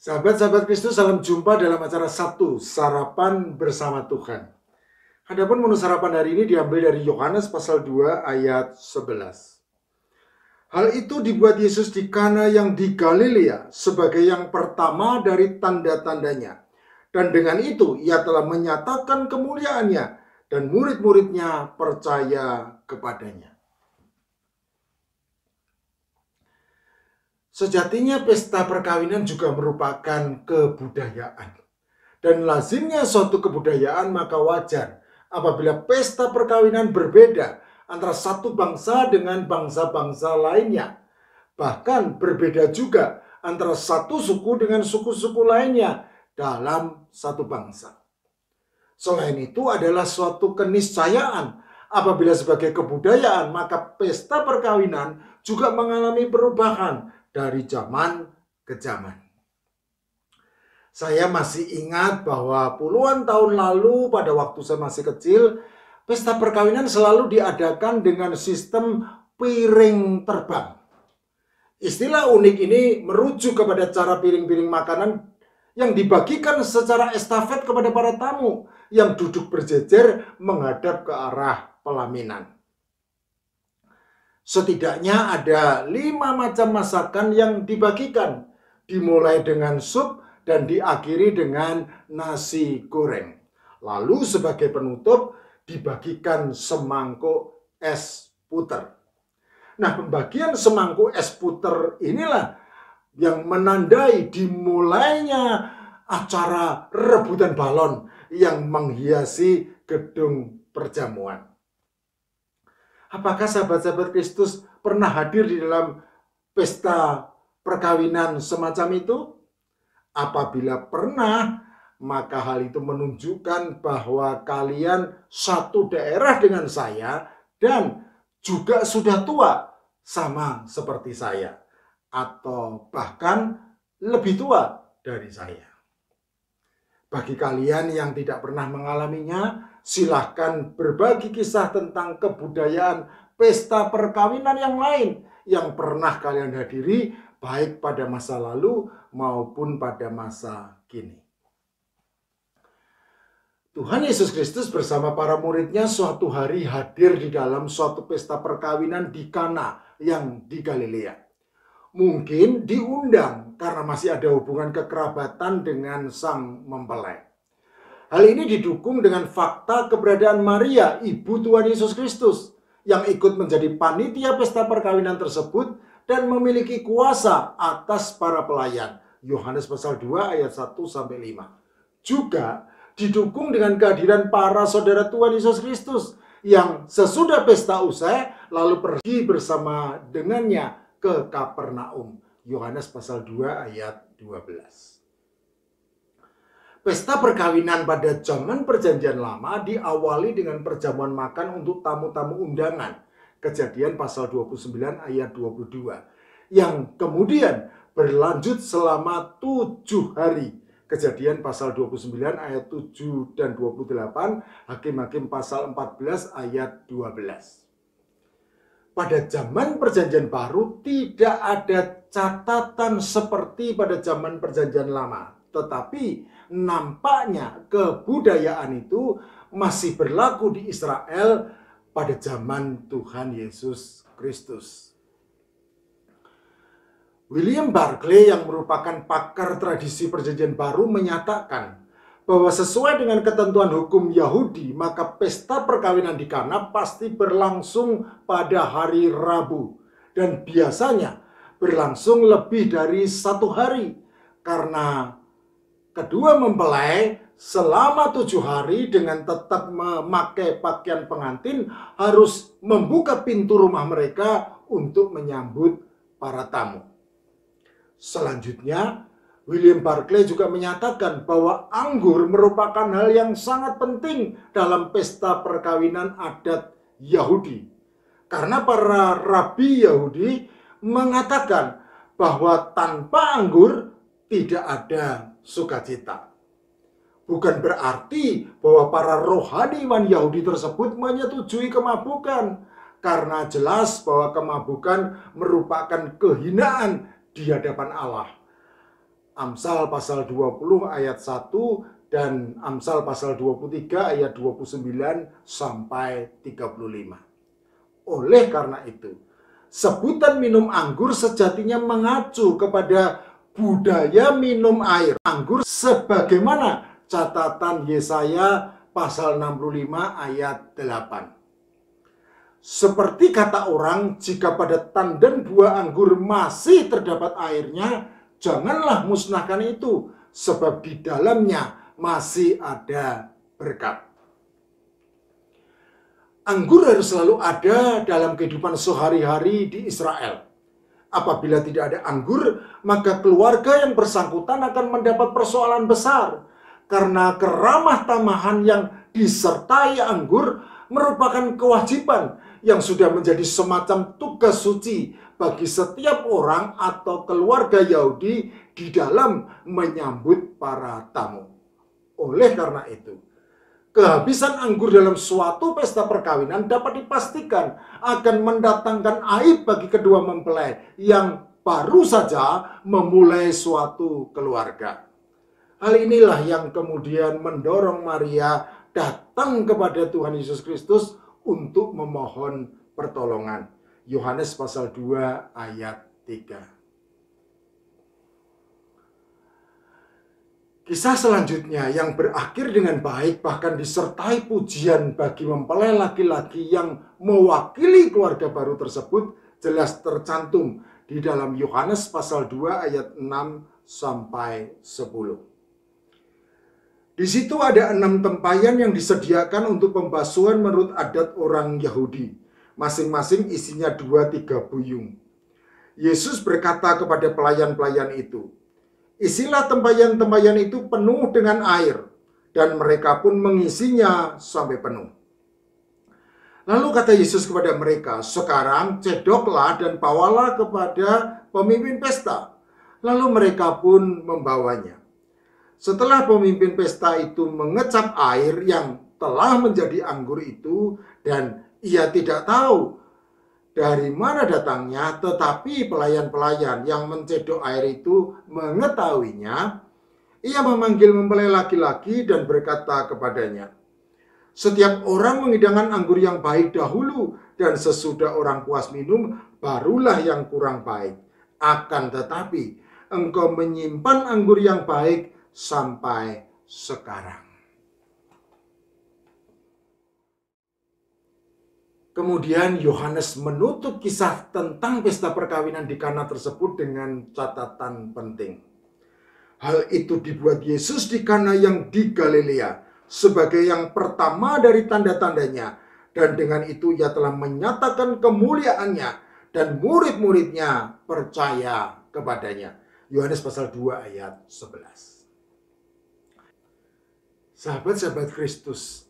Sahabat-sahabat Kristus, salam jumpa dalam acara Sabtu, Sarapan Bersama Tuhan. Adapun menu sarapan hari ini diambil dari Yohanes pasal 2 ayat 11. Hal itu dibuat Yesus di Kana yang di Galilea sebagai yang pertama dari tanda-tandanya. Dan dengan itu ia telah menyatakan kemuliaannya dan murid-muridnya percaya kepadanya. Sejatinya pesta perkawinan juga merupakan kebudayaan. Dan lazimnya suatu kebudayaan maka wajar apabila pesta perkawinan berbeda antara satu bangsa dengan bangsa-bangsa lainnya. Bahkan berbeda juga antara satu suku dengan suku-suku lainnya dalam satu bangsa. Selain itu adalah suatu keniscayaan apabila sebagai kebudayaan maka pesta perkawinan juga mengalami perubahan dari zaman ke zaman. Saya masih ingat bahwa puluhan tahun lalu pada waktu saya masih kecil, pesta perkawinan selalu diadakan dengan sistem piring terbang. Istilah unik ini merujuk kepada cara piring-piring makanan yang dibagikan secara estafet kepada para tamu yang duduk berjejer menghadap ke arah pelaminan. Setidaknya ada 5 macam masakan yang dibagikan, dimulai dengan sup dan diakhiri dengan nasi goreng. Lalu sebagai penutup dibagikan semangkuk es puter. Nah, pembagian semangkuk es puter inilah yang menandai dimulainya acara rebutan balon yang menghiasi gedung perjamuan. Apakah sahabat-sahabat Kristus pernah hadir di dalam pesta perkawinan semacam itu? Apabila pernah, maka hal itu menunjukkan bahwa kalian satu daerah dengan saya dan juga sudah tua sama seperti saya, atau bahkan lebih tua dari saya. Bagi kalian yang tidak pernah mengalaminya, silahkan berbagi kisah tentang kebudayaan pesta perkawinan yang lain yang pernah kalian hadiri, baik pada masa lalu maupun pada masa kini. Tuhan Yesus Kristus bersama para muridnya suatu hari hadir di dalam suatu pesta perkawinan di Kana yang di Galilea. Mungkin diundang karena masih ada hubungan kekerabatan dengan sang mempelai. Hal ini didukung dengan fakta keberadaan Maria, ibu Tuhan Yesus Kristus, yang ikut menjadi panitia pesta perkawinan tersebut dan memiliki kuasa atas para pelayan. Yohanes pasal 2 ayat 1-5. Juga didukung dengan kehadiran para saudara Tuhan Yesus Kristus yang sesudah pesta usai lalu pergi bersama dengannya ke Kapernaum. Yohanes pasal 2 ayat 12. Pesta perkawinan pada zaman perjanjian lama diawali dengan perjamuan makan untuk tamu-tamu undangan. Kejadian pasal 29 ayat 22. Yang kemudian berlanjut selama 7 hari. Kejadian pasal 29 ayat 7 dan 28. Hakim-Hakim pasal 14 ayat 12. Pada zaman perjanjian baru tidak ada catatan seperti pada zaman perjanjian lama. Tetapi nampaknya kebudayaan itu masih berlaku di Israel pada zaman Tuhan Yesus Kristus. William Barclay yang merupakan pakar tradisi perjanjian baru menyatakan bahwa sesuai dengan ketentuan hukum Yahudi, maka pesta perkawinan di Kana pasti berlangsung pada hari Rabu. Dan biasanya berlangsung lebih dari 1 hari. Karena kedua mempelai selama 7 hari dengan tetap memakai pakaian pengantin harus membuka pintu rumah mereka untuk menyambut para tamu. Selanjutnya, William Barclay juga menyatakan bahwa anggur merupakan hal yang sangat penting dalam pesta perkawinan adat Yahudi. Karena para rabi Yahudi mengatakan bahwa tanpa anggur tidak ada sukacita. Bukan berarti bahwa para rohaniwan Yahudi tersebut menyetujui kemabukan. Karena jelas bahwa kemabukan merupakan kehinaan di hadapan Allah. Amsal pasal 20 ayat 1 dan Amsal pasal 23 ayat 29 sampai 35. Oleh karena itu, sebutan minum anggur sejatinya mengacu kepada budaya minum air anggur sebagaimana catatan Yesaya pasal 65 ayat 8. Seperti kata orang, jika pada tandan buah anggur masih terdapat airnya, janganlah musnahkan itu, sebab di dalamnya masih ada berkat. Anggur harus selalu ada dalam kehidupan sehari-hari di Israel. Apabila tidak ada anggur, maka keluarga yang bersangkutan akan mendapat persoalan besar. Karena keramah tamahan yang disertai anggur merupakan kewajiban yang sudah menjadi semacam tugas suci bagi setiap orang atau keluarga Yahudi di dalam menyambut para tamu. Oleh karena itu, kehabisan anggur dalam suatu pesta perkawinan dapat dipastikan akan mendatangkan aib bagi kedua mempelai yang baru saja memulai suatu keluarga. Hal inilah yang kemudian mendorong Maria datang kepada Tuhan Yesus Kristus untuk memohon pertolongan. Yohanes pasal 2 ayat 3. Kisah selanjutnya yang berakhir dengan baik bahkan disertai pujian bagi mempelai laki-laki yang mewakili keluarga baru tersebut jelas tercantum di dalam Yohanes pasal 2 ayat 6 sampai 10. Di situ ada 6 tempayan yang disediakan untuk pembasuhan menurut adat orang Yahudi. Masing-masing isinya 2-3 buyung. Yesus berkata kepada pelayan-pelayan itu, "Isilah tempayan-tempayan itu penuh dengan air," dan mereka pun mengisinya sampai penuh. Lalu kata Yesus kepada mereka, "Sekarang cedoklah dan bawalah kepada pemimpin pesta." Lalu mereka pun membawanya. Setelah pemimpin pesta itu mengecap air yang telah menjadi anggur itu, dan ia tidak tahu dari mana datangnya, tetapi pelayan-pelayan yang mencedok air itu mengetahuinya, ia memanggil mempelai laki-laki dan berkata kepadanya, "Setiap orang mengidangkan anggur yang baik dahulu, dan sesudah orang puas minum, barulah yang kurang baik. Akan tetapi, engkau menyimpan anggur yang baik sampai sekarang." Kemudian Yohanes menutup kisah tentang pesta perkawinan di Kana tersebut dengan catatan penting. Hal itu dibuat Yesus di Kana yang di Galilea sebagai yang pertama dari tanda-tandanya, dan dengan itu ia telah menyatakan kemuliaannya dan murid-muridnya percaya kepadanya. Yohanes pasal 2 ayat 11. Sahabat-sahabat Kristus,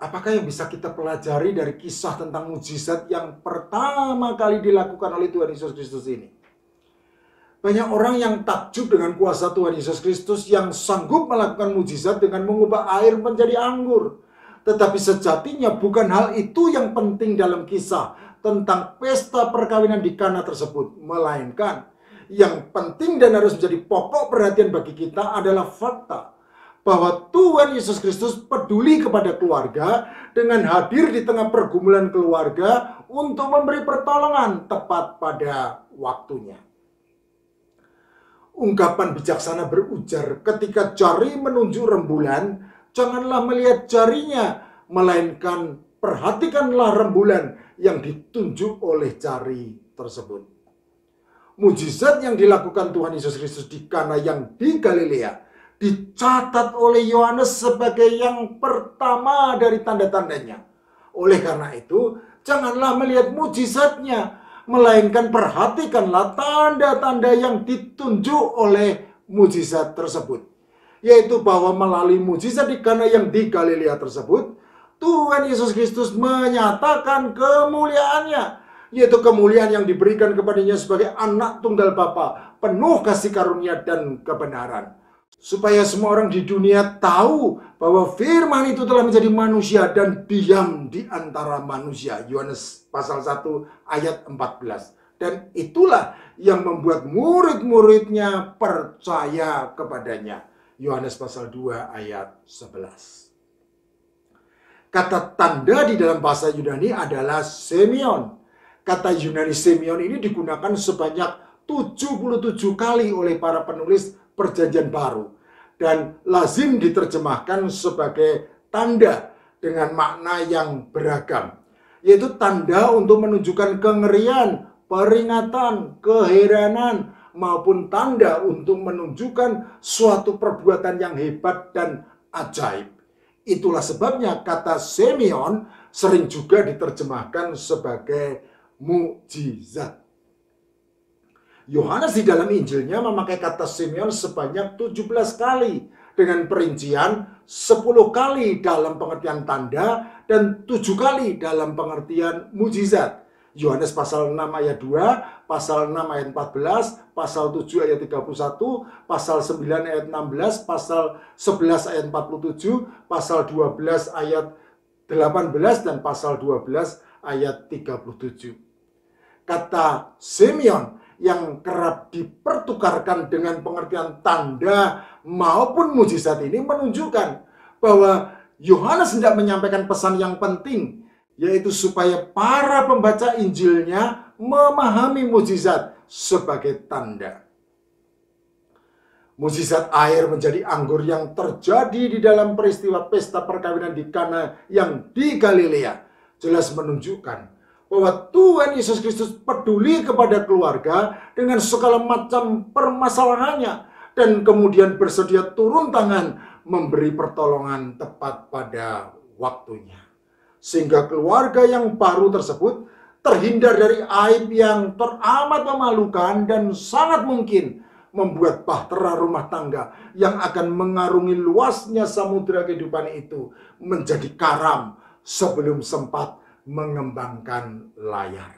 apakah yang bisa kita pelajari dari kisah tentang mujizat yang pertama kali dilakukan oleh Tuhan Yesus Kristus ini? Banyak orang yang takjub dengan kuasa Tuhan Yesus Kristus yang sanggup melakukan mujizat dengan mengubah air menjadi anggur. Tetapi sejatinya bukan hal itu yang penting dalam kisah tentang pesta perkawinan di Kana tersebut. Melainkan yang penting dan harus menjadi pokok perhatian bagi kita adalah fakta bahwa Tuhan Yesus Kristus peduli kepada keluarga dengan hadir di tengah pergumulan keluarga untuk memberi pertolongan tepat pada waktunya. Ungkapan bijaksana berujar, ketika jari menunjuk rembulan, janganlah melihat jarinya, melainkan perhatikanlah rembulan yang ditunjuk oleh jari tersebut. Mujizat yang dilakukan Tuhan Yesus Kristus di Kana yang di Galilea dicatat oleh Yohanes sebagai yang pertama dari tanda-tandanya. Oleh karena itu, janganlah melihat mujizatnya, melainkan perhatikanlah tanda-tanda yang ditunjuk oleh mujizat tersebut. Yaitu bahwa melalui mujizat di Kana yang di Galilea tersebut, Tuhan Yesus Kristus menyatakan kemuliaannya, yaitu kemuliaan yang diberikan kepadanya sebagai anak tunggal Bapa, penuh kasih karunia dan kebenaran. Supaya semua orang di dunia tahu bahwa firman itu telah menjadi manusia dan diam di antara manusia. Yohanes pasal 1 ayat 14. Dan itulah yang membuat murid-muridnya percaya kepadanya. Yohanes pasal 2 ayat 11. Kata tanda di dalam bahasa Yunani adalah semeion. Kata Yunani semeion ini digunakan sebanyak 77 kali oleh para penulis Perjanjian Baru. Dan lazim diterjemahkan sebagai tanda dengan makna yang beragam. Yaitu tanda untuk menunjukkan kengerian, peringatan, keheranan, maupun tanda untuk menunjukkan suatu perbuatan yang hebat dan ajaib. Itulah sebabnya kata semeion sering juga diterjemahkan sebagai mukjizat. Yohanes di dalam Injilnya memakai kata semeion sebanyak 17 kali dengan perincian 10 kali dalam pengertian tanda dan 7 kali dalam pengertian mukjizat. Yohanes pasal 6 ayat 2, pasal 6 ayat 14, pasal 7 ayat 31, pasal 9 ayat 16, pasal 11 ayat 47, pasal 12 ayat 18, dan pasal 12 ayat 37. Kata semeion yang kerap dipertukarkan dengan pengertian tanda maupun mukjizat ini menunjukkan bahwa Yohanes hendak menyampaikan pesan yang penting, yaitu supaya para pembaca Injilnya memahami mukjizat sebagai tanda. Mukjizat air menjadi anggur yang terjadi di dalam peristiwa pesta perkawinan di Kana yang di Galilea jelas menunjukkan bahwa Tuhan Yesus Kristus peduli kepada keluarga dengan segala macam permasalahannya dan kemudian bersedia turun tangan memberi pertolongan tepat pada waktunya. Sehingga keluarga yang baru tersebut terhindar dari aib yang teramat memalukan dan sangat mungkin membuat bahtera rumah tangga yang akan mengarungi luasnya samudera kehidupan itu menjadi karam sebelum sempat mengembangkan layar.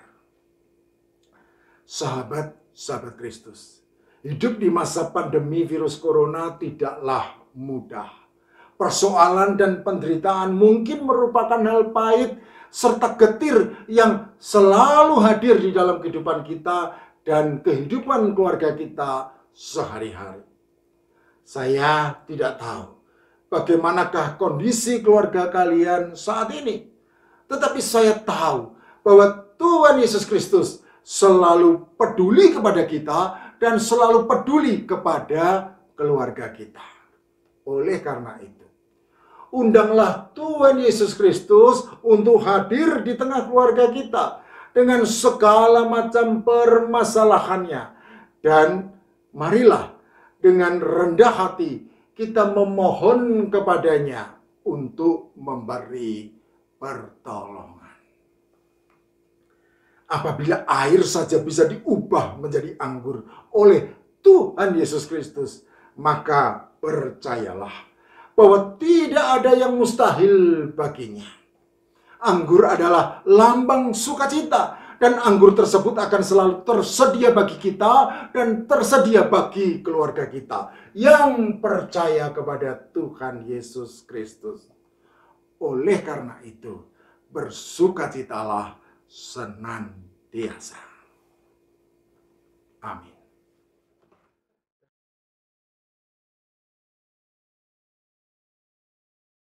Sahabat-sahabat Kristus, hidup di masa pandemi virus corona tidaklah mudah. Persoalan dan penderitaan mungkin merupakan hal pahit serta getir yang selalu hadir di dalam kehidupan kita dan kehidupan keluarga kita sehari-hari. Saya tidak tahu bagaimanakah kondisi keluarga kalian saat ini. Tetapi saya tahu bahwa Tuhan Yesus Kristus selalu peduli kepada kita dan selalu peduli kepada keluarga kita. Oleh karena itu, undanglah Tuhan Yesus Kristus untuk hadir di tengah keluarga kita dengan segala macam permasalahannya. Dan marilah dengan rendah hati kita memohon kepadanya untuk memberi pertolongan. Apabila air saja bisa diubah menjadi anggur oleh Tuhan Yesus Kristus, maka percayalah bahwa tidak ada yang mustahil baginya. Anggur adalah lambang sukacita, dan anggur tersebut akan selalu tersedia bagi kita dan tersedia bagi keluarga kita yang percaya kepada Tuhan Yesus Kristus. Oleh karena itu, bersukacitalah senantiasa. Amin.